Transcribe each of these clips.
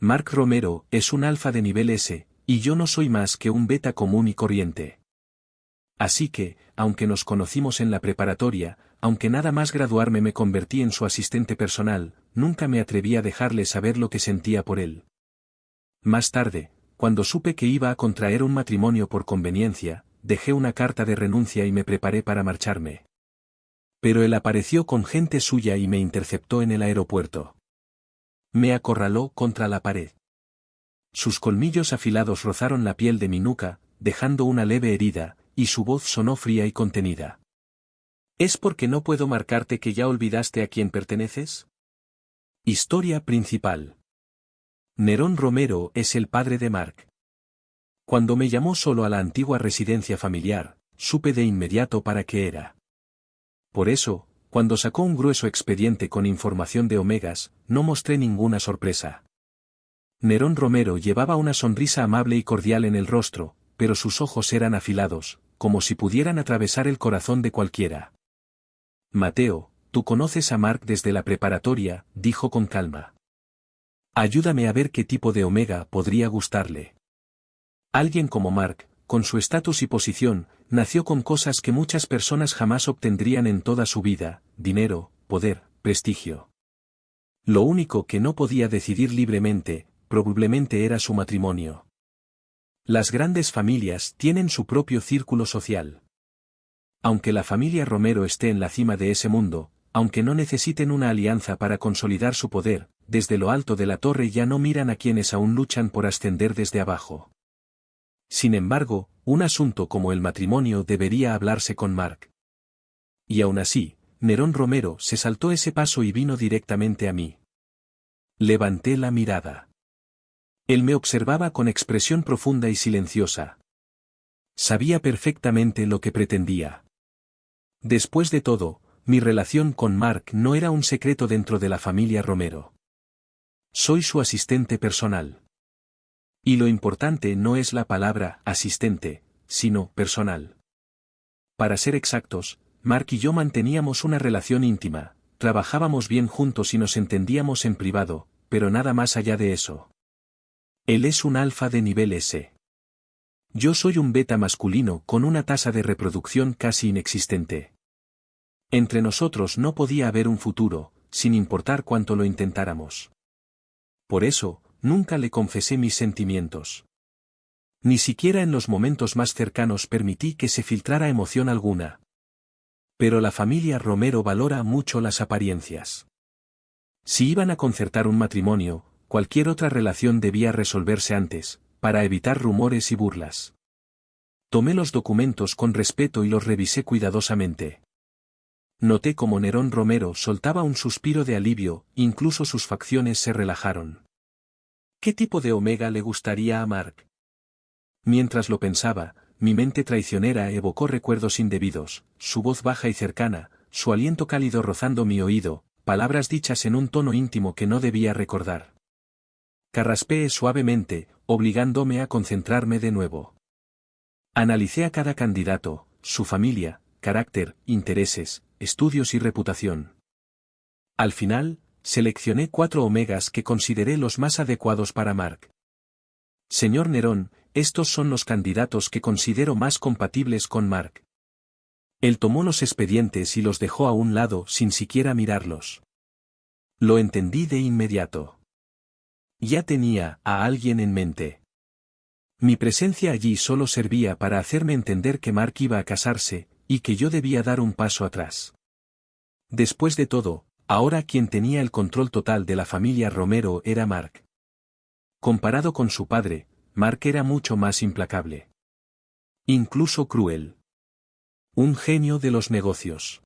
Mark Romero es un alfa de nivel S, y yo no soy más que un beta común y corriente. Así que, aunque nos conocimos en la preparatoria, aunque nada más graduarme me convertí en su asistente personal, nunca me atreví a dejarle saber lo que sentía por él. Más tarde, cuando supe que iba a contraer un matrimonio por conveniencia, dejé una carta de renuncia y me preparé para marcharme. Pero él apareció con gente suya y me interceptó en el aeropuerto. Me acorraló contra la pared. Sus colmillos afilados rozaron la piel de mi nuca, dejando una leve herida, y su voz sonó fría y contenida. ¿Es porque no puedo marcarte que ya olvidaste a quién perteneces? Historia principal. Nerón Romero es el padre de Mark. Cuando me llamó solo a la antigua residencia familiar, supe de inmediato para qué era. Por eso, cuando sacó un grueso expediente con información de Omegas, no mostré ninguna sorpresa. Nerón Romero llevaba una sonrisa amable y cordial en el rostro, pero sus ojos eran afilados, como si pudieran atravesar el corazón de cualquiera. Mateo, tú conoces a Mark desde la preparatoria, dijo con calma. Ayúdame a ver qué tipo de Omega podría gustarle. Alguien como Mark, con su estatus y posición, nació con cosas que muchas personas jamás obtendrían en toda su vida: dinero, poder, prestigio. Lo único que no podía decidir libremente, probablemente era su matrimonio. Las grandes familias tienen su propio círculo social. Aunque la familia Romero esté en la cima de ese mundo, aunque no necesiten una alianza para consolidar su poder, desde lo alto de la torre ya no miran a quienes aún luchan por ascender desde abajo. Sin embargo, un asunto como el matrimonio debería hablarse con Mark. Y aún así, Nerón Romero se saltó ese paso y vino directamente a mí. Levanté la mirada. Él me observaba con expresión profunda y silenciosa. Sabía perfectamente lo que pretendía. Después de todo, mi relación con Mark no era un secreto dentro de la familia Romero. Soy su asistente personal. Y lo importante no es la palabra asistente, sino personal. Para ser exactos, Mark y yo manteníamos una relación íntima, trabajábamos bien juntos y nos entendíamos en privado, pero nada más allá de eso. Él es un alfa de nivel S. Yo soy un beta masculino con una tasa de reproducción casi inexistente. Entre nosotros no podía haber un futuro, sin importar cuánto lo intentáramos. Por eso, nunca le confesé mis sentimientos. Ni siquiera en los momentos más cercanos permití que se filtrara emoción alguna. Pero la familia Romero valora mucho las apariencias. Si iban a concertar un matrimonio, cualquier otra relación debía resolverse antes, para evitar rumores y burlas. Tomé los documentos con respeto y los revisé cuidadosamente. Noté cómo Nerón Romero soltaba un suspiro de alivio, incluso sus facciones se relajaron. ¿Qué tipo de Omega le gustaría a Mark? Mientras lo pensaba, mi mente traicionera evocó recuerdos indebidos, su voz baja y cercana, su aliento cálido rozando mi oído, palabras dichas en un tono íntimo que no debía recordar. Carraspeé suavemente, obligándome a concentrarme de nuevo. Analicé a cada candidato, su familia, carácter, intereses, estudios y reputación. Al final, seleccioné 4 Omegas que consideré los más adecuados para Mark. Señor Nerón, estos son los candidatos que considero más compatibles con Mark. Él tomó los expedientes y los dejó a un lado sin siquiera mirarlos. Lo entendí de inmediato. Ya tenía a alguien en mente. Mi presencia allí solo servía para hacerme entender que Mark iba a casarse, y que yo debía dar un paso atrás. Después de todo, ahora quien tenía el control total de la familia Romero era Mark. Comparado con su padre, Mark era mucho más implacable. Incluso cruel. Un genio de los negocios.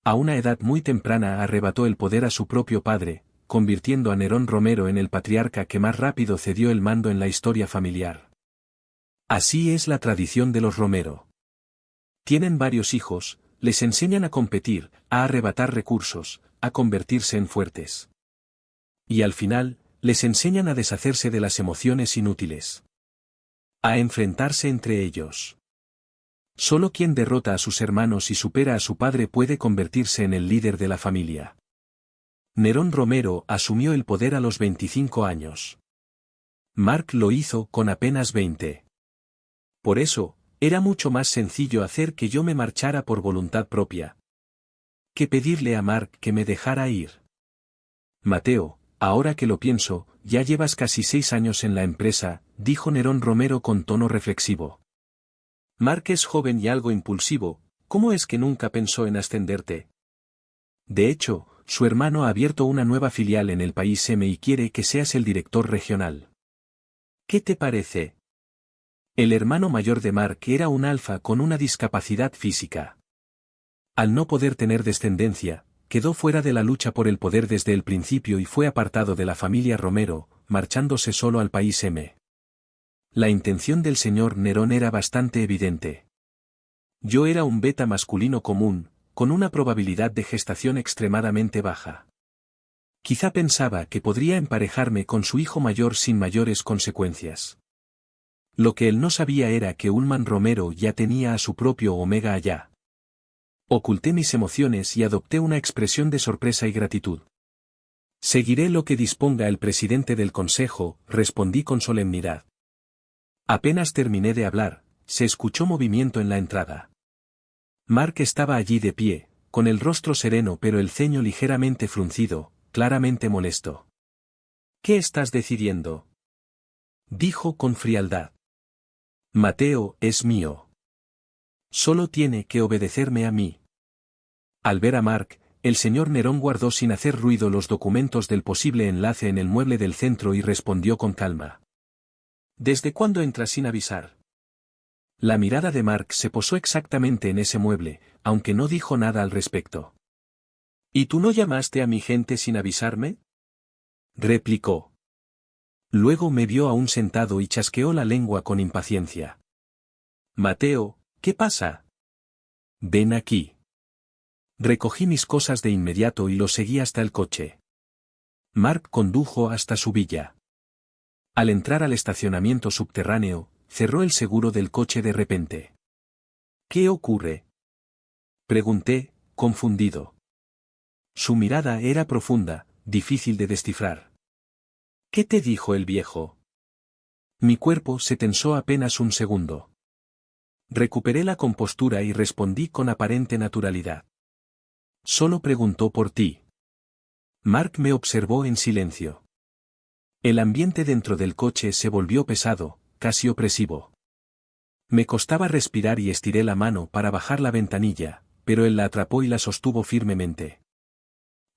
A una edad muy temprana arrebató el poder a su propio padre, convirtiendo a Nerón Romero en el patriarca que más rápido cedió el mando en la historia familiar. Así es la tradición de los Romero. Tienen varios hijos, les enseñan a competir, a arrebatar recursos, a convertirse en fuertes. Y al final, les enseñan a deshacerse de las emociones inútiles. A enfrentarse entre ellos. Solo quien derrota a sus hermanos y supera a su padre puede convertirse en el líder de la familia. Nerón Romero asumió el poder a los 25 años. Mark lo hizo con apenas 20. Por eso, era mucho más sencillo hacer que yo me marchara por voluntad propia, que pedirle a Mark que me dejara ir. Mateo, ahora que lo pienso, ya llevas casi 6 años en la empresa, dijo Nerón Romero con tono reflexivo. Mark es joven y algo impulsivo, ¿cómo es que nunca pensó en ascenderte? De hecho, su hermano ha abierto una nueva filial en el país M y quiere que seas el director regional. ¿Qué te parece? El hermano mayor de Mark era un alfa con una discapacidad física. Al no poder tener descendencia, quedó fuera de la lucha por el poder desde el principio y fue apartado de la familia Romero, marchándose solo al país M. La intención del señor Nerón era bastante evidente. Yo era un beta masculino común, con una probabilidad de gestación extremadamente baja. Quizá pensaba que podría emparejarme con su hijo mayor sin mayores consecuencias. Lo que él no sabía era que Ullman Romero ya tenía a su propio Omega allá. Oculté mis emociones y adopté una expresión de sorpresa y gratitud. Seguiré lo que disponga el presidente del consejo, respondí con solemnidad. Apenas terminé de hablar, se escuchó movimiento en la entrada. Mark estaba allí de pie, con el rostro sereno pero el ceño ligeramente fruncido, claramente molesto. ¿Qué estás decidiendo? Dijo con frialdad. Mateo es mío. Solo tiene que obedecerme a mí. Al ver a Mark, el señor Nerón guardó sin hacer ruido los documentos del posible enlace en el mueble del centro y respondió con calma. ¿Desde cuándo entras sin avisar? La mirada de Mark se posó exactamente en ese mueble, aunque no dijo nada al respecto. ¿Y tú no llamaste a mi gente sin avisarme? Replicó. Luego me vio aún sentado y chasqueó la lengua con impaciencia. Mateo, ¿qué pasa? Ven aquí. Recogí mis cosas de inmediato y lo seguí hasta el coche. Mark condujo hasta su villa. Al entrar al estacionamiento subterráneo, cerró el seguro del coche de repente. ¿Qué ocurre? Pregunté, confundido. Su mirada era profunda, difícil de descifrar. ¿Qué te dijo el viejo? Mi cuerpo se tensó apenas un segundo. Recuperé la compostura y respondí con aparente naturalidad. Solo preguntó por ti. Mark me observó en silencio. El ambiente dentro del coche se volvió pesado, casi opresivo. Me costaba respirar y estiré la mano para bajar la ventanilla, pero él la atrapó y la sostuvo firmemente.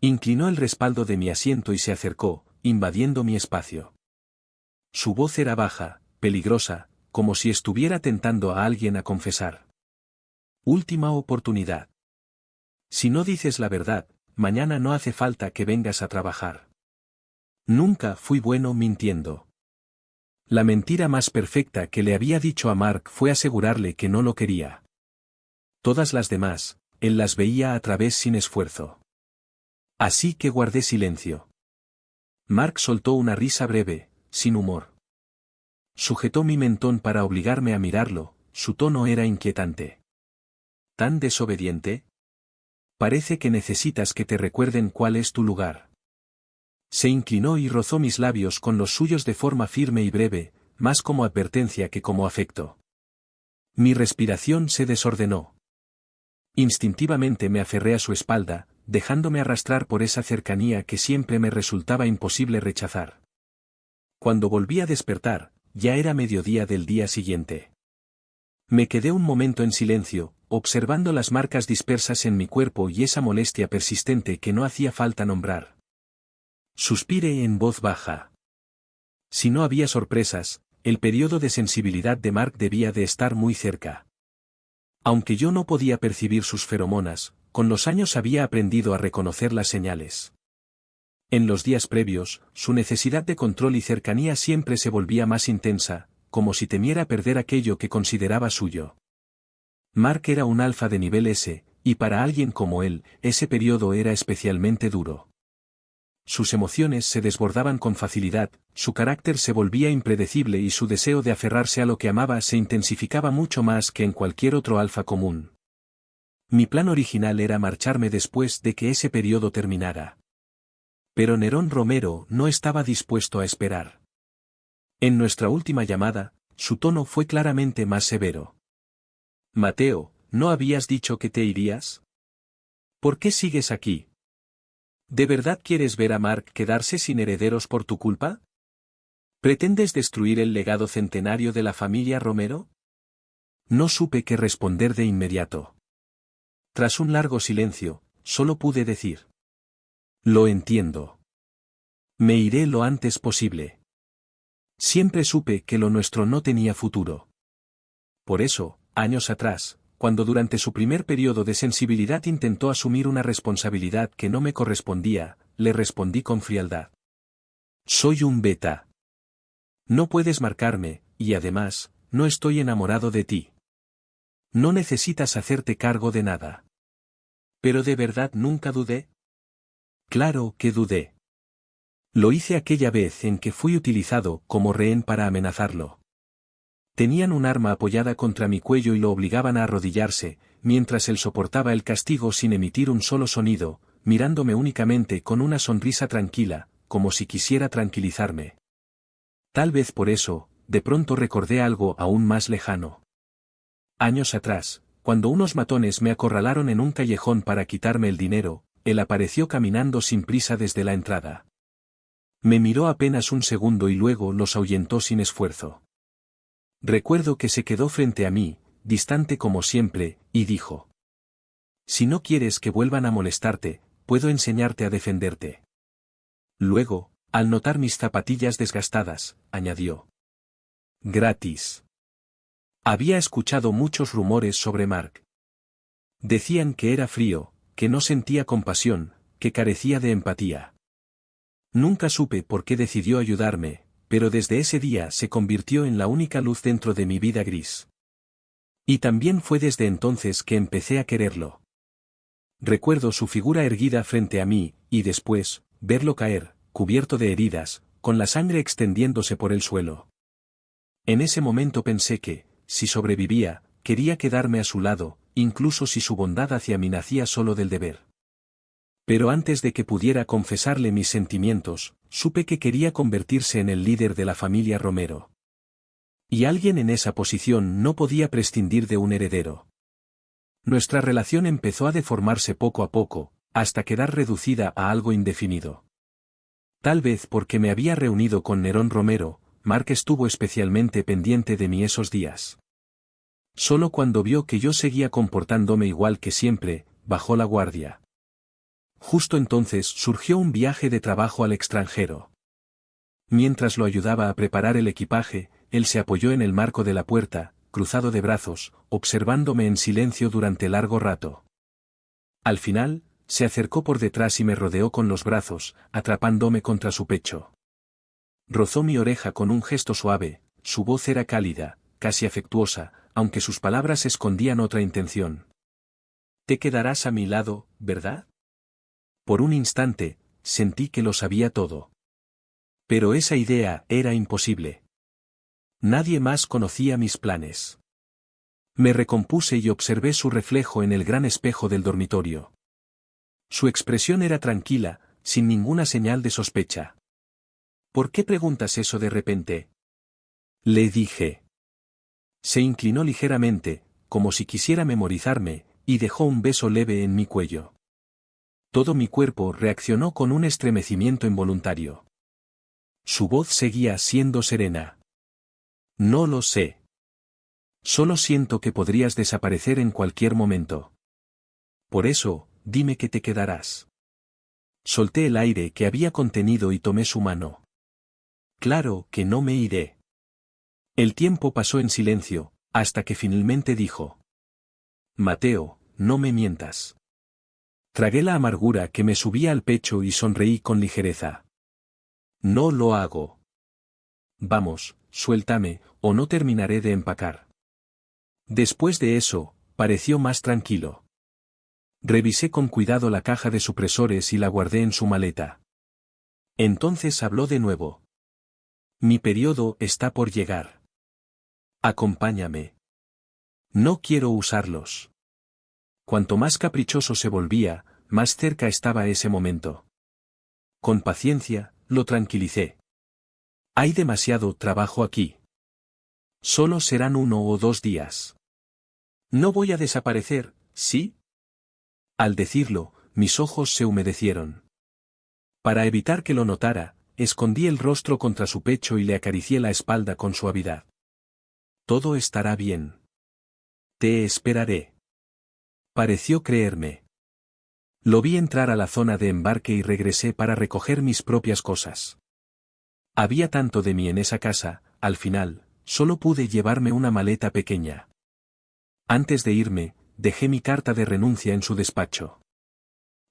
Inclinó el respaldo de mi asiento y se acercó, invadiendo mi espacio. Su voz era baja, peligrosa, como si estuviera tentando a alguien a confesar. Última oportunidad. Si no dices la verdad, mañana no hace falta que vengas a trabajar. Nunca fui bueno mintiendo. La mentira más perfecta que le había dicho a Mark fue asegurarle que no lo quería. Todas las demás, él las veía a través sin esfuerzo. Así que guardé silencio. Mark soltó una risa breve, sin humor. Sujetó mi mentón para obligarme a mirarlo, su tono era inquietante. ¿Tan desobediente? Parece que necesitas que te recuerden cuál es tu lugar. Se inclinó y rozó mis labios con los suyos de forma firme y breve, más como advertencia que como afecto. Mi respiración se desordenó. Instintivamente me aferré a su espalda, dejándome arrastrar por esa cercanía que siempre me resultaba imposible rechazar. Cuando volví a despertar, ya era mediodía del día siguiente. Me quedé un momento en silencio, observando las marcas dispersas en mi cuerpo y esa molestia persistente que no hacía falta nombrar. Suspiré en voz baja. Si no había sorpresas, el periodo de sensibilidad de Mark debía de estar muy cerca. Aunque yo no podía percibir sus feromonas, con los años había aprendido a reconocer las señales. En los días previos, su necesidad de control y cercanía siempre se volvía más intensa, como si temiera perder aquello que consideraba suyo. Mark era un alfa de nivel S, y para alguien como él, ese periodo era especialmente duro. Sus emociones se desbordaban con facilidad, su carácter se volvía impredecible y su deseo de aferrarse a lo que amaba se intensificaba mucho más que en cualquier otro alfa común. Mi plan original era marcharme después de que ese periodo terminara. Pero Nerón Romero no estaba dispuesto a esperar. En nuestra última llamada, su tono fue claramente más severo. Mateo, ¿no habías dicho que te irías? ¿Por qué sigues aquí? ¿De verdad quieres ver a Mark quedarse sin herederos por tu culpa? ¿Pretendes destruir el legado centenario de la familia Romero? No supe qué responder de inmediato. Tras un largo silencio, solo pude decir: lo entiendo. Me iré lo antes posible. Siempre supe que lo nuestro no tenía futuro. Por eso, años atrás, cuando durante su primer periodo de sensibilidad intentó asumir una responsabilidad que no me correspondía, le respondí con frialdad: soy un beta. No puedes marcarme, y además, no estoy enamorado de ti. No necesitas hacerte cargo de nada. ¿Pero de verdad nunca dudé? Claro que dudé. Lo hice aquella vez en que fui utilizado como rehén para amenazarlo. Tenían un arma apoyada contra mi cuello y lo obligaban a arrodillarse, mientras él soportaba el castigo sin emitir un solo sonido, mirándome únicamente con una sonrisa tranquila, como si quisiera tranquilizarme. Tal vez por eso, de pronto recordé algo aún más lejano. Años atrás, cuando unos matones me acorralaron en un callejón para quitarme el dinero, él apareció caminando sin prisa desde la entrada. Me miró apenas un segundo y luego los ahuyentó sin esfuerzo. Recuerdo que se quedó frente a mí, distante como siempre, y dijo: si no quieres que vuelvan a molestarte, puedo enseñarte a defenderte. Luego, al notar mis zapatillas desgastadas, añadió: gratis. Había escuchado muchos rumores sobre Mark. Decían que era frío, que no sentía compasión, que carecía de empatía. Nunca supe por qué decidió ayudarme, pero desde ese día se convirtió en la única luz dentro de mi vida gris. Y también fue desde entonces que empecé a quererlo. Recuerdo su figura erguida frente a mí, y después, verlo caer, cubierto de heridas, con la sangre extendiéndose por el suelo. En ese momento pensé que, si sobrevivía, quería quedarme a su lado, incluso si su bondad hacia mí nacía solo del deber. Pero antes de que pudiera confesarle mis sentimientos, supe que quería convertirse en el líder de la familia Romero. Y alguien en esa posición no podía prescindir de un heredero. Nuestra relación empezó a deformarse poco a poco, hasta quedar reducida a algo indefinido. Tal vez porque me había reunido con Nerón Romero, Mark estuvo especialmente pendiente de mí esos días. Solo cuando vio que yo seguía comportándome igual que siempre, bajó la guardia. Justo entonces surgió un viaje de trabajo al extranjero. Mientras lo ayudaba a preparar el equipaje, él se apoyó en el marco de la puerta, cruzado de brazos, observándome en silencio durante largo rato. Al final, se acercó por detrás y me rodeó con los brazos, atrapándome contra su pecho. Rozó mi oreja con un gesto suave, su voz era cálida, casi afectuosa, aunque sus palabras escondían otra intención. Te quedarás a mi lado, ¿verdad? Por un instante, sentí que lo sabía todo. Pero esa idea era imposible. Nadie más conocía mis planes. Me recompuse y observé su reflejo en el gran espejo del dormitorio. Su expresión era tranquila, sin ninguna señal de sospecha. ¿Por qué preguntas eso de repente? Le dije. Se inclinó ligeramente, como si quisiera memorizarme, y dejó un beso leve en mi cuello. Todo mi cuerpo reaccionó con un estremecimiento involuntario. Su voz seguía siendo serena. No lo sé. Solo siento que podrías desaparecer en cualquier momento. Por eso, dime que te quedarás. Solté el aire que había contenido y tomé su mano. Claro que no me iré. El tiempo pasó en silencio, hasta que finalmente dijo: Mateo, no me mientas. Tragué la amargura que me subía al pecho y sonreí con ligereza. No lo hago. Vamos, suéltame, o no terminaré de empacar. Después de eso, pareció más tranquilo. Revisé con cuidado la caja de supresores y la guardé en su maleta. Entonces habló de nuevo. Mi periodo está por llegar. Acompáñame. No quiero usarlos. Cuanto más caprichoso se volvía, más cerca estaba ese momento. Con paciencia, lo tranquilicé. Hay demasiado trabajo aquí. Solo serán 1 o 2 días. No voy a desaparecer, ¿sí? Al decirlo, mis ojos se humedecieron. Para evitar que lo notara, escondí el rostro contra su pecho y le acaricié la espalda con suavidad. Todo estará bien. Te esperaré. Pareció creerme. Lo vi entrar a la zona de embarque y regresé para recoger mis propias cosas. Había tanto de mí en esa casa, al final, solo pude llevarme una maleta pequeña. Antes de irme, dejé mi carta de renuncia en su despacho.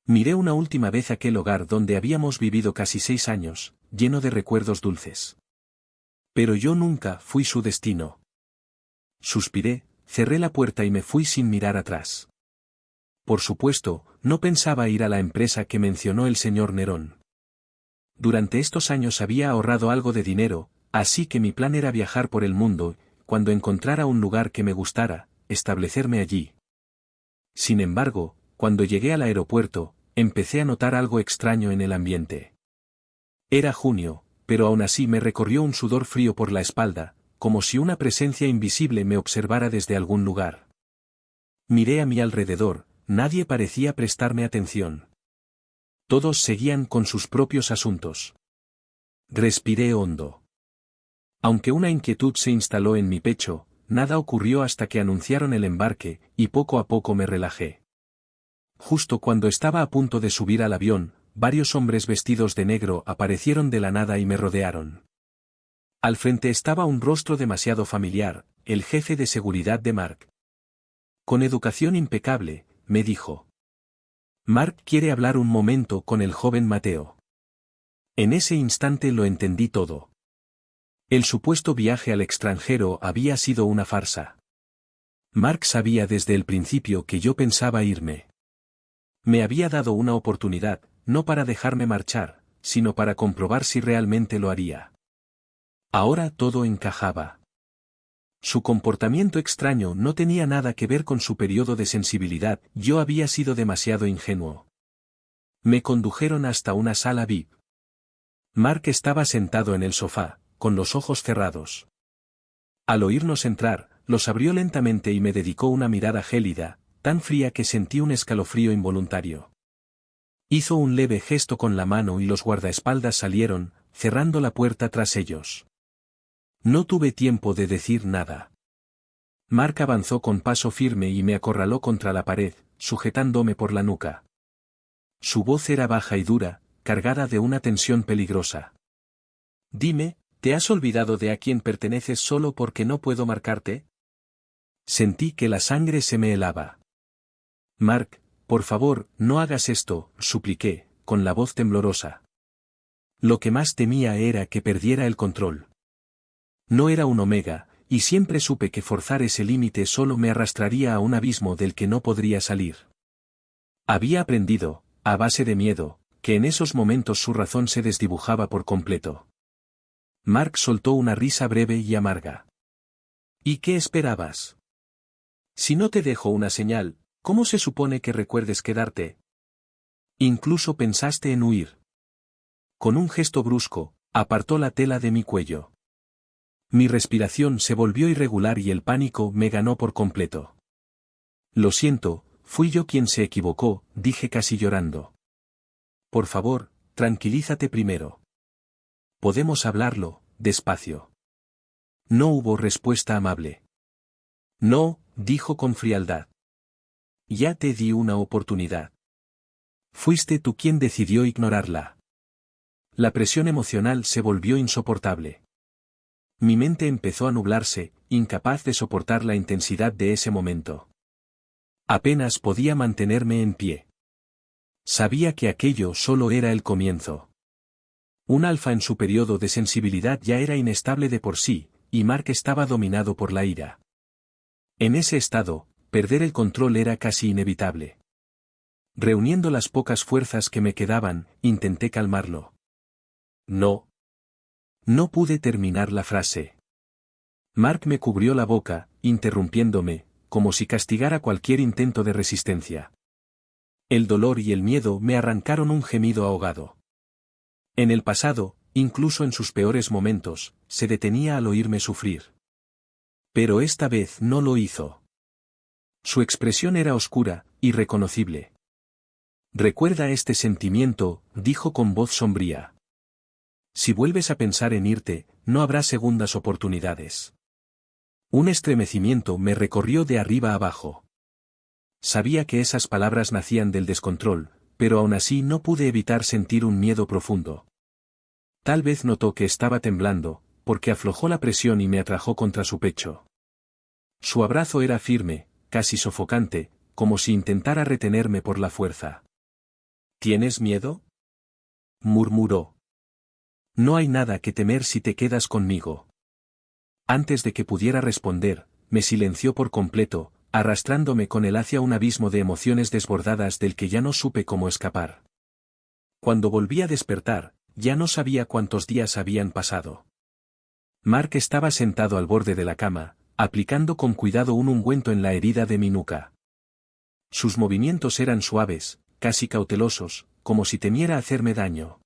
Miré una última vez aquel hogar donde habíamos vivido casi 6 años, lleno de recuerdos dulces. Pero yo nunca fui su destino. Suspiré, cerré la puerta y me fui sin mirar atrás. Por supuesto, no pensaba ir a la empresa que mencionó el señor Nerón. Durante estos años había ahorrado algo de dinero, así que mi plan era viajar por el mundo, cuando encontrara un lugar que me gustara, establecerme allí. Sin embargo, cuando llegué al aeropuerto, empecé a notar algo extraño en el ambiente. Era junio, pero aún así me recorrió un sudor frío por la espalda, como si una presencia invisible me observara desde algún lugar. Miré a mi alrededor, nadie parecía prestarme atención. Todos seguían con sus propios asuntos. Respiré hondo. Aunque una inquietud se instaló en mi pecho, nada ocurrió hasta que anunciaron el embarque, y poco a poco me relajé. Justo cuando estaba a punto de subir al avión, varios hombres vestidos de negro aparecieron de la nada y me rodearon. Al frente estaba un rostro demasiado familiar, el jefe de seguridad de Mark. Con educación impecable, me dijo. Mark quiere hablar un momento con el joven Mateo. En ese instante lo entendí todo. El supuesto viaje al extranjero había sido una farsa. Mark sabía desde el principio que yo pensaba irme. Me había dado una oportunidad, no para dejarme marchar, sino para comprobar si realmente lo haría. Ahora todo encajaba. Su comportamiento extraño no tenía nada que ver con su periodo de sensibilidad, yo había sido demasiado ingenuo. Me condujeron hasta una sala VIP. Mark estaba sentado en el sofá, con los ojos cerrados. Al oírnos entrar, los abrió lentamente y me dedicó una mirada gélida, tan fría que sentí un escalofrío involuntario. Hizo un leve gesto con la mano y los guardaespaldas salieron, cerrando la puerta tras ellos. No tuve tiempo de decir nada. Mark avanzó con paso firme y me acorraló contra la pared, sujetándome por la nuca. Su voz era baja y dura, cargada de una tensión peligrosa. Dime, ¿te has olvidado de a quién perteneces solo porque no puedo marcarte? Sentí que la sangre se me helaba. Mark, por favor, no hagas esto, supliqué, con la voz temblorosa. Lo que más temía era que perdiera el control. No era un omega, y siempre supe que forzar ese límite solo me arrastraría a un abismo del que no podría salir. Había aprendido, a base de miedo, que en esos momentos su razón se desdibujaba por completo. Mark soltó una risa breve y amarga. ¿Y qué esperabas? Si no te dejo una señal, ¿cómo se supone que recuerdes quedarte? Incluso pensaste en huir. Con un gesto brusco, apartó la tela de mi cuello. Mi respiración se volvió irregular y el pánico me ganó por completo. Lo siento, fui yo quien se equivocó, dije casi llorando. Por favor, tranquilízate primero. Podemos hablarlo, despacio. No hubo respuesta amable. No, dijo con frialdad. Ya te di una oportunidad. Fuiste tú quien decidió ignorarla. La presión emocional se volvió insoportable. Mi mente empezó a nublarse, incapaz de soportar la intensidad de ese momento. Apenas podía mantenerme en pie. Sabía que aquello solo era el comienzo. Un alfa en su periodo de sensibilidad ya era inestable de por sí, y Mark estaba dominado por la ira. En ese estado, perder el control era casi inevitable. Reuniendo las pocas fuerzas que me quedaban, intenté calmarlo. No. No pude terminar la frase. Mark me cubrió la boca, interrumpiéndome, como si castigara cualquier intento de resistencia. El dolor y el miedo me arrancaron un gemido ahogado. En el pasado, incluso en sus peores momentos, se detenía al oírme sufrir. Pero esta vez no lo hizo. Su expresión era oscura, irreconocible. Recuerda este sentimiento, dijo con voz sombría. Si vuelves a pensar en irte, no habrá segundas oportunidades. Un estremecimiento me recorrió de arriba abajo. Sabía que esas palabras nacían del descontrol, pero aún así no pude evitar sentir un miedo profundo. Tal vez notó que estaba temblando, porque aflojó la presión y me atrajo contra su pecho. Su abrazo era firme, casi sofocante, como si intentara retenerme por la fuerza. ¿Tienes miedo?, murmuró. No hay nada que temer si te quedas conmigo. Antes de que pudiera responder, me silenció por completo, arrastrándome con él hacia un abismo de emociones desbordadas del que ya no supe cómo escapar. Cuando volví a despertar, ya no sabía cuántos días habían pasado. Mark estaba sentado al borde de la cama, aplicando con cuidado un ungüento en la herida de mi nuca. Sus movimientos eran suaves, casi cautelosos, como si temiera hacerme daño.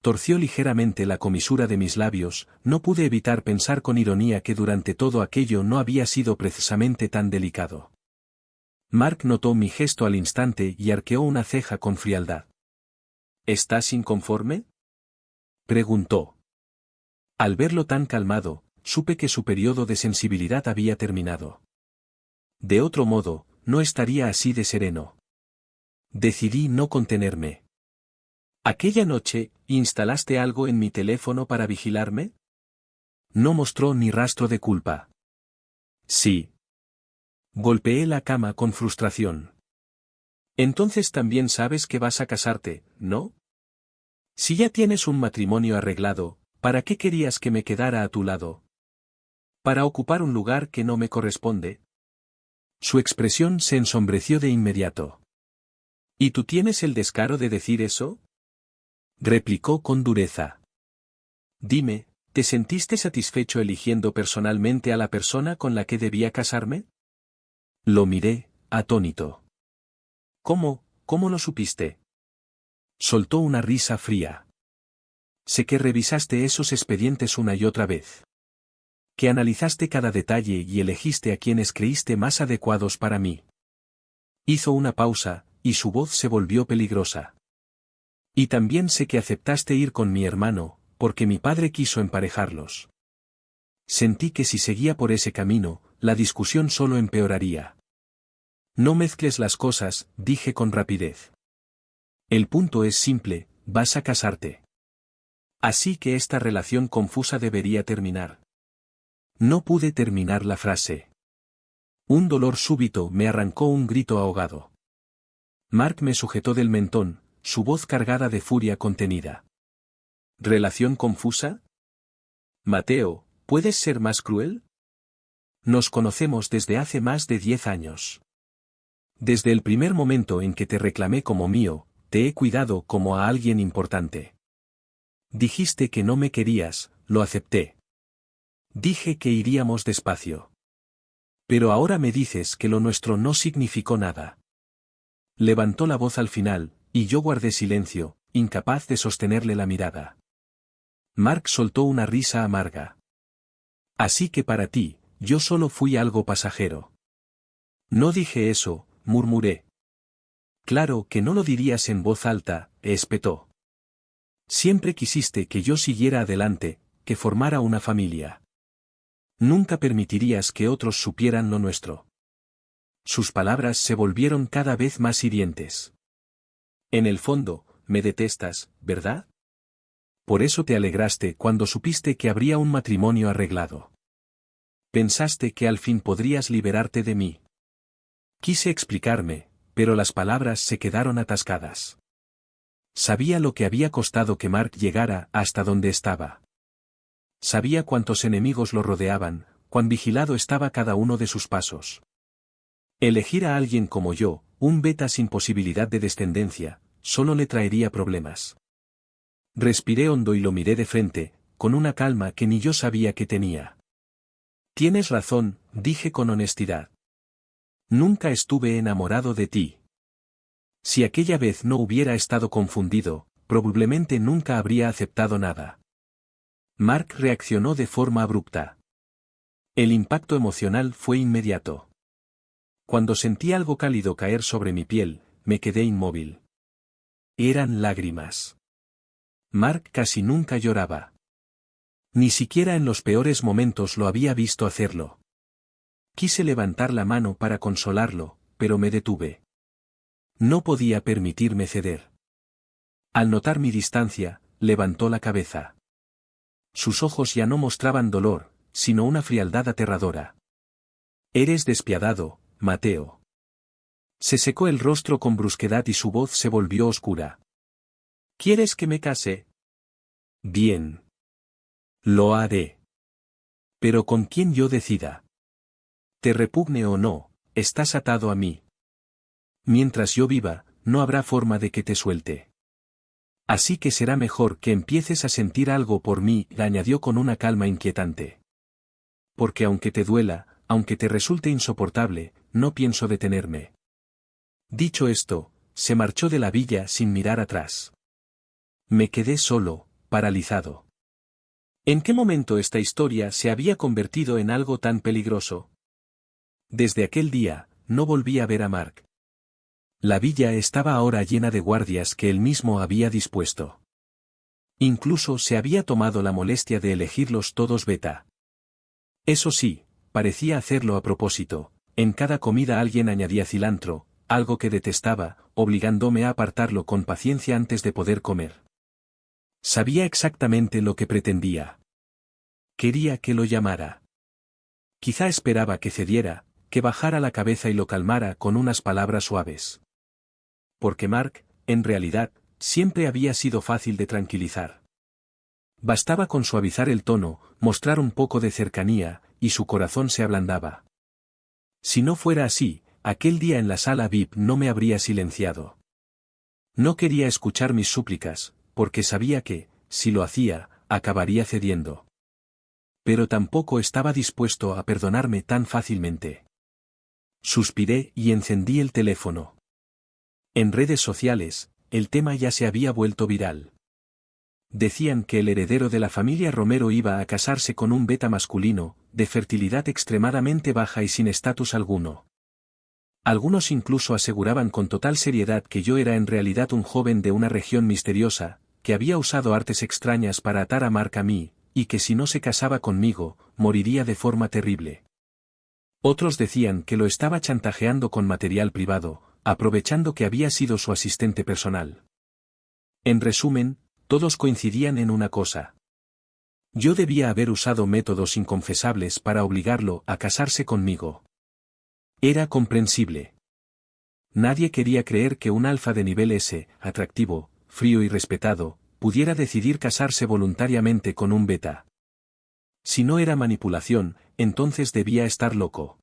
Torció ligeramente la comisura de mis labios, no pude evitar pensar con ironía que durante todo aquello no había sido precisamente tan delicado. Mark notó mi gesto al instante y arqueó una ceja con frialdad. ¿Estás inconforme?, preguntó. Al verlo tan calmado, supe que su periodo de sensibilidad había terminado. De otro modo, no estaría así de sereno. Decidí no contenerme. ¿Aquella noche, instalaste algo en mi teléfono para vigilarme? No mostró ni rastro de culpa. Sí. Golpeé la cama con frustración. Entonces también sabes que vas a casarte, ¿no? Si ya tienes un matrimonio arreglado, ¿para qué querías que me quedara a tu lado? ¿Para ocupar un lugar que no me corresponde? Su expresión se ensombreció de inmediato. ¿Y tú tienes el descaro de decir eso?, replicó con dureza. Dime, ¿te sentiste satisfecho eligiendo personalmente a la persona con la que debía casarme? Lo miré, atónito. ¿Cómo lo supiste? Soltó una risa fría. Sé que revisaste esos expedientes una y otra vez. Que analizaste cada detalle y elegiste a quienes creíste más adecuados para mí. Hizo una pausa, y su voz se volvió peligrosa. Y también sé que aceptaste ir con mi hermano, porque mi padre quiso emparejarlos. Sentí que si seguía por ese camino, la discusión solo empeoraría. No mezcles las cosas, dije con rapidez. El punto es simple, vas a casarte. Así que esta relación confusa debería terminar. No pude terminar la frase. Un dolor súbito me arrancó un grito ahogado. Mark me sujetó del mentón, su voz cargada de furia contenida. ¿Relación confusa? Mateo, ¿puedes ser más cruel? Nos conocemos desde hace más de 10 años. Desde el primer momento en que te reclamé como mío, te he cuidado como a alguien importante. Dijiste que no me querías, lo acepté. Dije que iríamos despacio. Pero ahora me dices que lo nuestro no significó nada. Levantó la voz al final, y yo guardé silencio, incapaz de sostenerle la mirada. Mark soltó una risa amarga. Así que para ti, yo solo fui algo pasajero. No dije eso, murmuré. Claro que no lo dirías en voz alta, espetó. Siempre quisiste que yo siguiera adelante, que formara una familia. Nunca permitirías que otros supieran lo nuestro. Sus palabras se volvieron cada vez más hirientes. En el fondo, me detestas, ¿verdad? Por eso te alegraste cuando supiste que habría un matrimonio arreglado. Pensaste que al fin podrías liberarte de mí. Quise explicarme, pero las palabras se quedaron atascadas. Sabía lo que había costado que Mark llegara hasta donde estaba. Sabía cuántos enemigos lo rodeaban, cuán vigilado estaba cada uno de sus pasos. Elegir a alguien como yo, un beta sin posibilidad de descendencia, solo le traería problemas. Respiré hondo y lo miré de frente, con una calma que ni yo sabía que tenía. Tienes razón, dije con honestidad. Nunca estuve enamorado de ti. Si aquella vez no hubiera estado confundido, probablemente nunca habría aceptado nada. Mark reaccionó de forma abrupta. El impacto emocional fue inmediato. Cuando sentí algo cálido caer sobre mi piel, me quedé inmóvil. Eran lágrimas. Mark casi nunca lloraba. Ni siquiera en los peores momentos lo había visto hacerlo. Quise levantar la mano para consolarlo, pero me detuve. No podía permitirme ceder. Al notar mi distancia, levantó la cabeza. Sus ojos ya no mostraban dolor, sino una frialdad aterradora. Eres despiadado, Mateo. Se secó el rostro con brusquedad y su voz se volvió oscura. ¿Quieres que me case? Bien. Lo haré. Pero con quien yo decida. Te repugne o no, estás atado a mí. Mientras yo viva, no habrá forma de que te suelte. Así que será mejor que empieces a sentir algo por mí, le añadió con una calma inquietante. Porque aunque te duela, aunque te resulte insoportable, no pienso detenerme. Dicho esto, se marchó de la villa sin mirar atrás. Me quedé solo, paralizado. ¿En qué momento esta historia se había convertido en algo tan peligroso? Desde aquel día, no volví a ver a Mark. La villa estaba ahora llena de guardias que él mismo había dispuesto. Incluso se había tomado la molestia de elegirlos todos beta. Eso sí, parecía hacerlo a propósito, en cada comida alguien añadía cilantro, algo que detestaba, obligándome a apartarlo con paciencia antes de poder comer. Sabía exactamente lo que pretendía. Quería que lo llamara. Quizá esperaba que cediera, que bajara la cabeza y lo calmara con unas palabras suaves. Porque Mark, en realidad, siempre había sido fácil de tranquilizar. Bastaba con suavizar el tono, mostrar un poco de cercanía, y su corazón se ablandaba. Si no fuera así, aquel día en la sala VIP no me habría silenciado. No quería escuchar mis súplicas, porque sabía que, si lo hacía, acabaría cediendo. Pero tampoco estaba dispuesto a perdonarme tan fácilmente. Suspiré y encendí el teléfono. En redes sociales, el tema ya se había vuelto viral. Decían que el heredero de la familia Romero iba a casarse con un beta masculino, de fertilidad extremadamente baja y sin estatus alguno. Algunos incluso aseguraban con total seriedad que yo era en realidad un joven de una región misteriosa, que había usado artes extrañas para atar a Mark a mí, y que si no se casaba conmigo, moriría de forma terrible. Otros decían que lo estaba chantajeando con material privado, aprovechando que había sido su asistente personal. En resumen, todos coincidían en una cosa. Yo debía haber usado métodos inconfesables para obligarlo a casarse conmigo. Era comprensible. Nadie quería creer que un alfa de nivel S, atractivo, frío y respetado, pudiera decidir casarse voluntariamente con un beta. Si no era manipulación, entonces debía estar loco.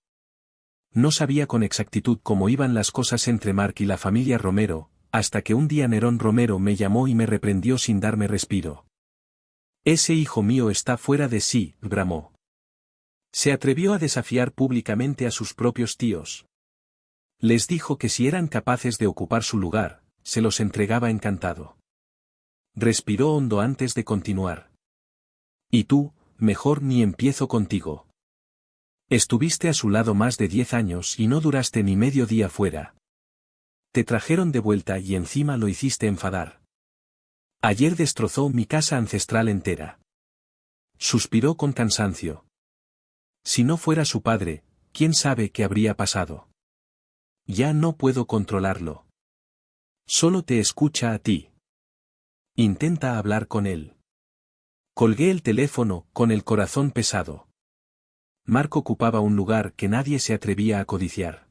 No sabía con exactitud cómo iban las cosas entre Mark y la familia Romero, hasta que un día Nerón Romero me llamó y me reprendió sin darme respiro. Ese hijo mío está fuera de sí, bramó. Se atrevió a desafiar públicamente a sus propios tíos. Les dijo que si eran capaces de ocupar su lugar, se los entregaba encantado. Respiró hondo antes de continuar. Y tú, mejor ni empiezo contigo. Estuviste a su lado más de 10 años y no duraste ni medio día fuera. Te trajeron de vuelta y encima lo hiciste enfadar. Ayer destrozó mi casa ancestral entera. Suspiró con cansancio. Si no fuera su padre, ¿quién sabe qué habría pasado? Ya no puedo controlarlo. Solo te escucha a ti. Intenta hablar con él. Colgué el teléfono, con el corazón pesado. Mark ocupaba un lugar que nadie se atrevía a codiciar.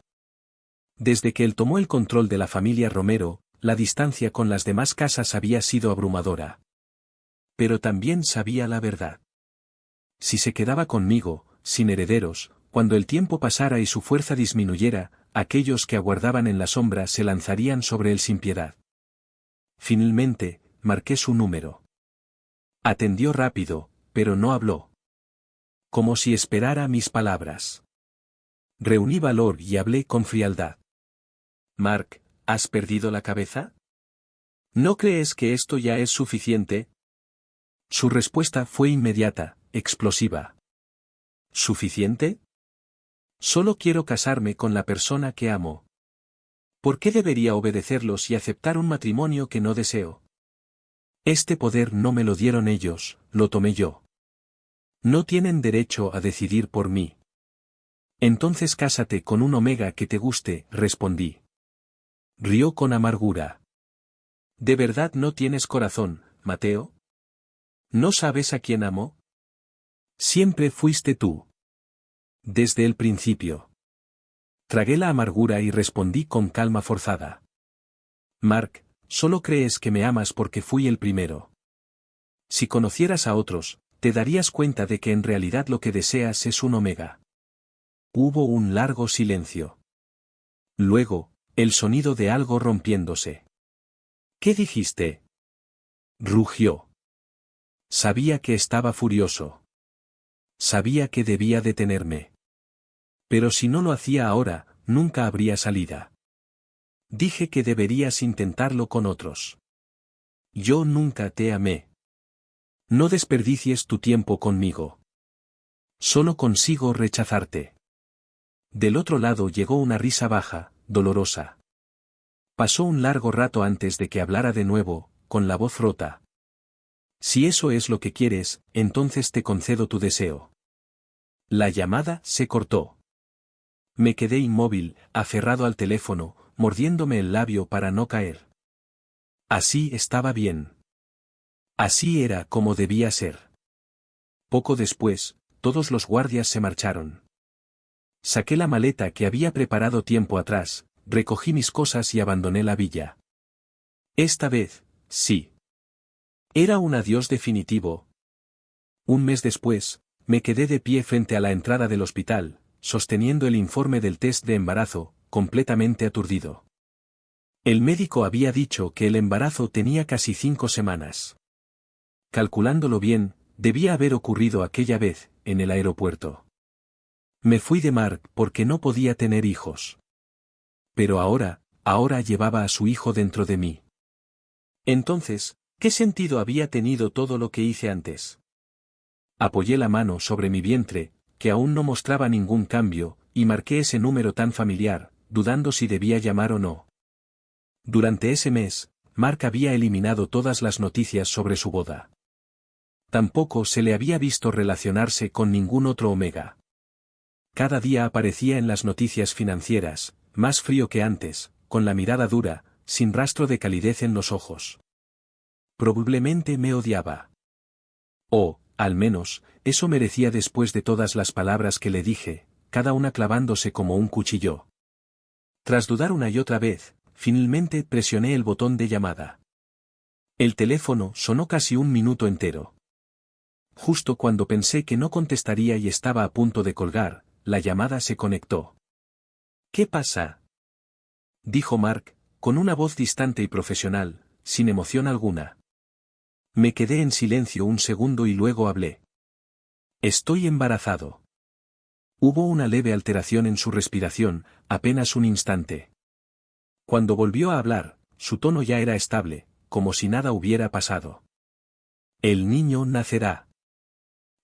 Desde que él tomó el control de la familia Romero, la distancia con las demás casas había sido abrumadora. Pero también sabía la verdad. Si se quedaba conmigo, sin herederos, cuando el tiempo pasara y su fuerza disminuyera, aquellos que aguardaban en la sombra se lanzarían sobre él sin piedad. Finalmente, marqué su número. Atendió rápido, pero no habló. Como si esperara mis palabras. Reuní valor y hablé con frialdad. Mark, ¿has perdido la cabeza? ¿No crees que esto ya es suficiente? Su respuesta fue inmediata, explosiva. ¿Suficiente? Solo quiero casarme con la persona que amo. ¿Por qué debería obedecerlos y aceptar un matrimonio que no deseo? Este poder no me lo dieron ellos, lo tomé yo. No tienen derecho a decidir por mí. Entonces cásate con un omega que te guste, respondí. Rió con amargura. ¿De verdad no tienes corazón, Mateo? ¿No sabes a quién amo? Siempre fuiste tú. Desde el principio. Tragué la amargura y respondí con calma forzada. Mark, solo crees que me amas porque fui el primero. Si conocieras a otros, te darías cuenta de que en realidad lo que deseas es un omega. Hubo un largo silencio. Luego, el sonido de algo rompiéndose. ¿Qué dijiste? Rugió. Sabía que estaba furioso. Sabía que debía detenerme. Pero si no lo hacía ahora, nunca habría salida. Dije que deberías intentarlo con otros. Yo nunca te amé. No desperdicies tu tiempo conmigo. Solo consigo rechazarte. Del otro lado llegó una risa baja, dolorosa. Pasó un largo rato antes de que hablara de nuevo, con la voz rota. Si eso es lo que quieres, entonces te concedo tu deseo. La llamada se cortó. Me quedé inmóvil, aferrado al teléfono, mordiéndome el labio para no caer. Así estaba bien. Así era como debía ser. Poco después, todos los guardias se marcharon. Saqué la maleta que había preparado tiempo atrás, recogí mis cosas y abandoné la villa. Esta vez, sí. Era un adiós definitivo. Un mes después, me quedé de pie frente a la entrada del hospital, sosteniendo el informe del test de embarazo, completamente aturdido. El médico había dicho que el embarazo tenía casi 5 semanas. Calculándolo bien, debía haber ocurrido aquella vez, en el aeropuerto. Me fui de Mark porque no podía tener hijos. Pero ahora llevaba a su hijo dentro de mí. Entonces, ¿qué sentido había tenido todo lo que hice antes? Apoyé la mano sobre mi vientre, que aún no mostraba ningún cambio, y marqué ese número tan familiar, dudando si debía llamar o no. Durante ese mes, Mark había eliminado todas las noticias sobre su boda. Tampoco se le había visto relacionarse con ningún otro omega. Cada día aparecía en las noticias financieras, más frío que antes, con la mirada dura, sin rastro de calidez en los ojos. Probablemente me odiaba. O, al menos, eso merecía después de todas las palabras que le dije, cada una clavándose como un cuchillo. Tras dudar una y otra vez, finalmente presioné el botón de llamada. El teléfono sonó casi un minuto entero. Justo cuando pensé que no contestaría y estaba a punto de colgar, la llamada se conectó. ¿Qué pasa?, dijo Mark, con una voz distante y profesional, sin emoción alguna. Me quedé en silencio un segundo y luego hablé. Estoy embarazado. Hubo una leve alteración en su respiración, apenas un instante. Cuando volvió a hablar, su tono ya era estable, como si nada hubiera pasado. El niño nacerá.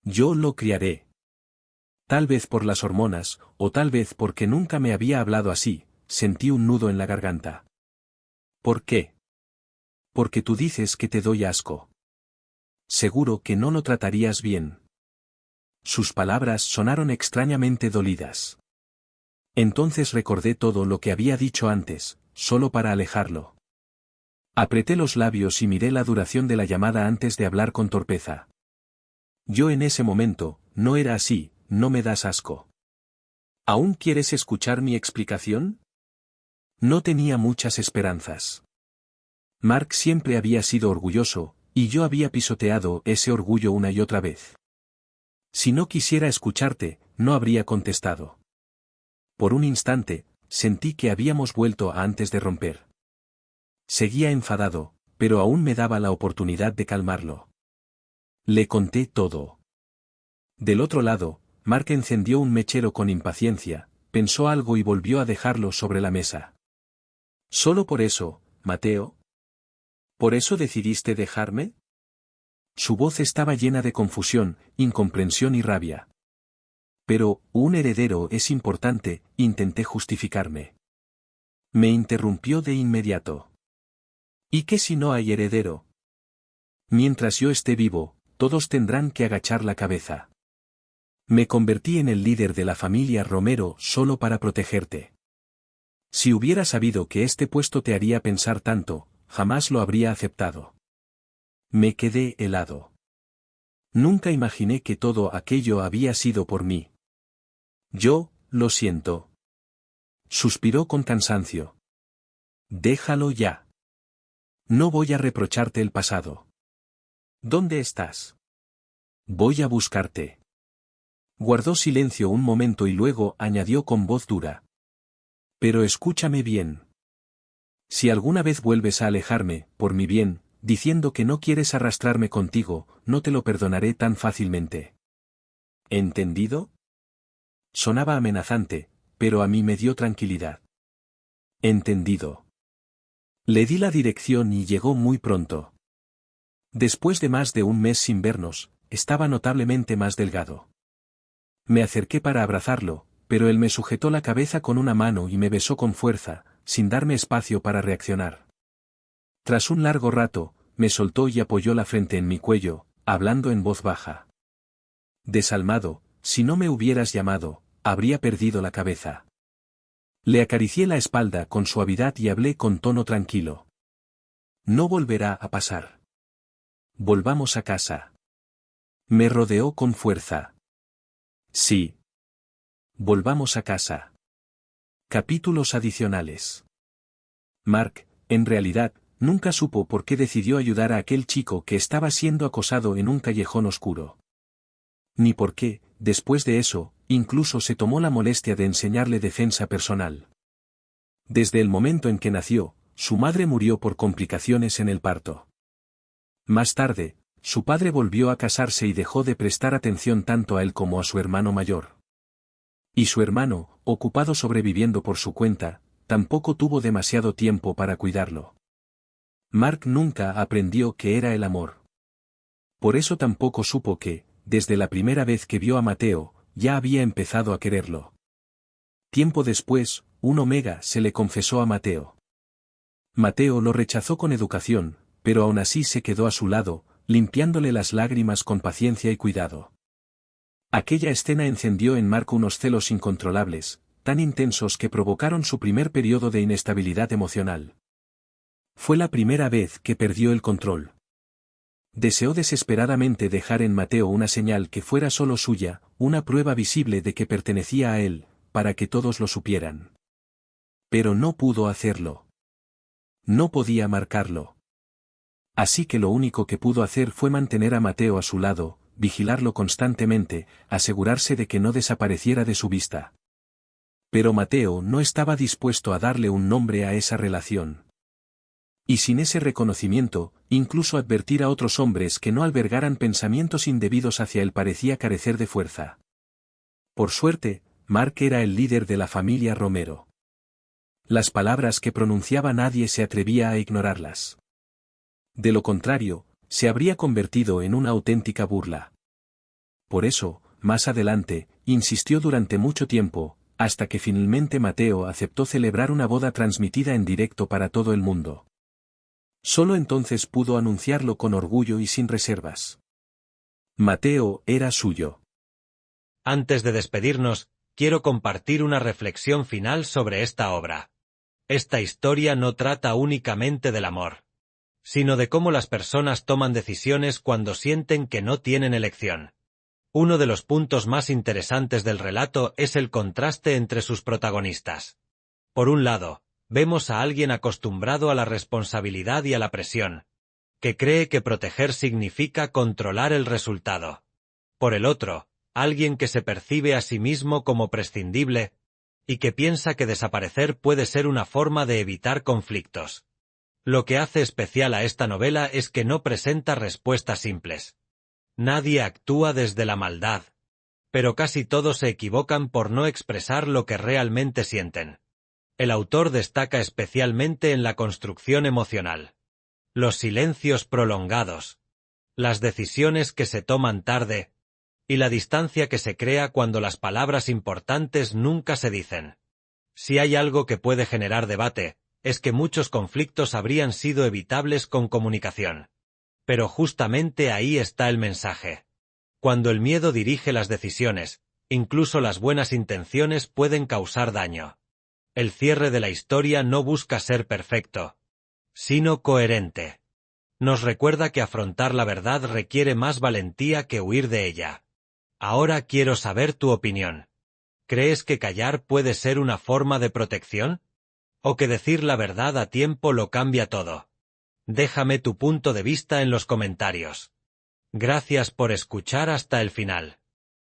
Yo lo criaré. Tal vez por las hormonas, o tal vez porque nunca me había hablado así, sentí un nudo en la garganta. ¿Por qué? Porque tú dices que te doy asco. Seguro que no lo tratarías bien. Sus palabras sonaron extrañamente dolidas. Entonces recordé todo lo que había dicho antes, solo para alejarlo. Apreté los labios y miré la duración de la llamada antes de hablar con torpeza. Yo en ese momento, no era así, no me das asco. ¿Aún quieres escuchar mi explicación? No tenía muchas esperanzas. Mark siempre había sido orgulloso, y yo había pisoteado ese orgullo una y otra vez. Si no quisiera escucharte, no habría contestado. Por un instante, sentí que habíamos vuelto a antes de romper. Seguía enfadado, pero aún me daba la oportunidad de calmarlo. Le conté todo. Del otro lado, Mark encendió un mechero con impaciencia, pensó algo y volvió a dejarlo sobre la mesa. ¿Solo por eso, Mateo? ¿Por eso decidiste dejarme? Su voz estaba llena de confusión, incomprensión y rabia. Pero, un heredero es importante, intenté justificarme. Me interrumpió de inmediato. ¿Y qué si no hay heredero? Mientras yo esté vivo, todos tendrán que agachar la cabeza. Me convertí en el líder de la familia Romero solo para protegerte. Si hubiera sabido que este puesto te haría pensar tanto, jamás lo habría aceptado. Me quedé helado. Nunca imaginé que todo aquello había sido por mí. Yo, lo siento. Suspiró con cansancio. Déjalo ya. No voy a reprocharte el pasado. ¿Dónde estás? Voy a buscarte. Guardó silencio un momento y luego añadió con voz dura. Pero escúchame bien. Si alguna vez vuelves a alejarme, por mi bien, diciendo que no quieres arrastrarme contigo, no te lo perdonaré tan fácilmente. ¿Entendido? Sonaba amenazante, pero a mí me dio tranquilidad. Entendido. Le di la dirección y llegó muy pronto. Después de más de un mes sin vernos, estaba notablemente más delgado. Me acerqué para abrazarlo, pero él me sujetó la cabeza con una mano y me besó con fuerza, sin darme espacio para reaccionar. Tras un largo rato, me soltó y apoyó la frente en mi cuello, hablando en voz baja. Desalmado, si no me hubieras llamado, habría perdido la cabeza. Le acaricié la espalda con suavidad y hablé con tono tranquilo. No volverá a pasar. Volvamos a casa. Me rodeó con fuerza. Sí. Volvamos a casa. Capítulos adicionales. Mark, en realidad, nunca supo por qué decidió ayudar a aquel chico que estaba siendo acosado en un callejón oscuro. Ni por qué, después de eso, incluso se tomó la molestia de enseñarle defensa personal. Desde el momento en que nació, su madre murió por complicaciones en el parto. Más tarde, su padre volvió a casarse y dejó de prestar atención tanto a él como a su hermano mayor. Y su hermano, ocupado sobreviviendo por su cuenta, tampoco tuvo demasiado tiempo para cuidarlo. Mark nunca aprendió qué era el amor. Por eso tampoco supo que, desde la primera vez que vio a Mateo, ya había empezado a quererlo. Tiempo después, un Omega se le confesó a Mateo. Mateo lo rechazó con educación, pero aún así se quedó a su lado, limpiándole las lágrimas con paciencia y cuidado. Aquella escena encendió en Mark unos celos incontrolables, tan intensos que provocaron su primer periodo de inestabilidad emocional. Fue la primera vez que perdió el control. Deseó desesperadamente dejar en Mateo una señal que fuera solo suya, una prueba visible de que pertenecía a él, para que todos lo supieran. Pero no pudo hacerlo. No podía marcarlo. Así que lo único que pudo hacer fue mantener a Mateo a su lado, vigilarlo constantemente, asegurarse de que no desapareciera de su vista. Pero Mateo no estaba dispuesto a darle un nombre a esa relación. Y sin ese reconocimiento, incluso advertir a otros hombres que no albergaran pensamientos indebidos hacia él parecía carecer de fuerza. Por suerte, Mark era el líder de la familia Romero. Las palabras que pronunciaba nadie se atrevía a ignorarlas. De lo contrario, se habría convertido en una auténtica burla. Por eso, más adelante, insistió durante mucho tiempo, hasta que finalmente Mateo aceptó celebrar una boda transmitida en directo para todo el mundo. Solo entonces pudo anunciarlo con orgullo y sin reservas. Mateo era suyo. Antes de despedirnos, quiero compartir una reflexión final sobre esta obra. Esta historia no trata únicamente del amor, sino de cómo las personas toman decisiones cuando sienten que no tienen elección. Uno de los puntos más interesantes del relato es el contraste entre sus protagonistas. Por un lado, vemos a alguien acostumbrado a la responsabilidad y a la presión, que cree que proteger significa controlar el resultado. Por el otro, alguien que se percibe a sí mismo como prescindible, y que piensa que desaparecer puede ser una forma de evitar conflictos. Lo que hace especial a esta novela es que no presenta respuestas simples. Nadie actúa desde la maldad, pero casi todos se equivocan por no expresar lo que realmente sienten. El autor destaca especialmente en la construcción emocional. los silencios prolongados, las decisiones que se toman tarde, y la distancia que se crea cuando las palabras importantes nunca se dicen. Si hay algo que puede generar debate, es que muchos conflictos habrían sido evitables con comunicación. Pero justamente ahí está el mensaje. Cuando el miedo dirige las decisiones, incluso las buenas intenciones pueden causar daño. El cierre de la historia no busca ser perfecto, sino coherente. Nos recuerda que afrontar la verdad requiere más valentía que huir de ella. Ahora quiero saber tu opinión. ¿Crees que callar puede ser una forma de protección? ¿O que decir la verdad a tiempo lo cambia todo? Déjame tu punto de vista en los comentarios. Gracias por escuchar hasta el final.